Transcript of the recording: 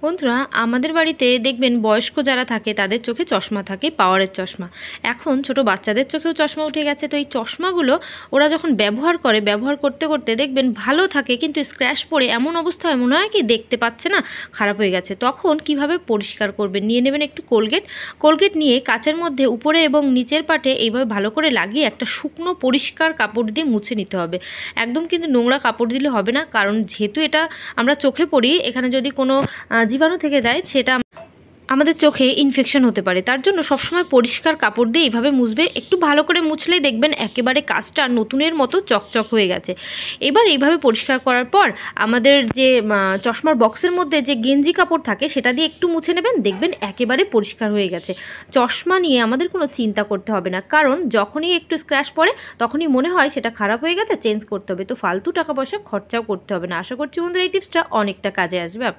বন্ধুরা, আমাদের বাড়িতে দেখবেন বয়স্ক যারা থাকে তাদের চোখে চশমা থাকে, পাওয়ারের চশমা। এখন ছোট বাচ্চাদের চোখেও চশমা উঠে গেছে। তো এই চশমাগুলো ওরা যখন ব্যবহার করতে করতে দেখবেন ভালো থাকে, কিন্তু স্ক্র্যাচ পড়ে এমন অবস্থা হয় মনে হয় কি দেখতে পাচ্ছে না, খারাপ হয়ে গেছে। তখন কিভাবে পরিষ্কার করবেন, নিয়ে নেবেন একটু কোলগেট নিয়ে কাচের মধ্যে উপরে এবং নিচের পাটে এইভাবে ভালো করে লাগিয়ে একটা শুকনো পরিষ্কার কাপড় দিয়ে মুছে নিতে হবে। একদম কিন্তু নোংরা কাপড় দিলে হবে না, কারণ যেহেতু এটা আমরা চোখে পড়ি, এখানে যদি কোনো জীবাণু থেকে যায় সেটা আমাদের চোখে ইনফেকশন হতে পারে। তার জন্য সবসময় পরিষ্কার কাপড় দিয়ে এইভাবে মুছবে। একটু ভালো করে মুছলেই দেখবেন একেবারে কাজটা নতুনের মতো চকচক হয়ে গেছে। এবার এইভাবে পরিষ্কার করার পর আমাদের যে চশমার বক্সের মধ্যে যে গেঞ্জি কাপড় থাকে সেটা দিয়ে একটু মুছে নেবেন, দেখবেন একেবারে পরিষ্কার হয়ে গেছে। চশমা নিয়ে আমাদের কোনো চিন্তা করতে হবে না, কারণ যখনই একটু স্ক্র্যাচ পড়ে তখনই মনে হয় সেটা খারাপ হয়ে গেছে, চেঞ্জ করতে হবে। তো ফালতু টাকা পয়সা খরচাও করতে হবে না। আশা করছি বন্ধুরা এই টিপসটা অনেকটা কাজে আসবে আপনার।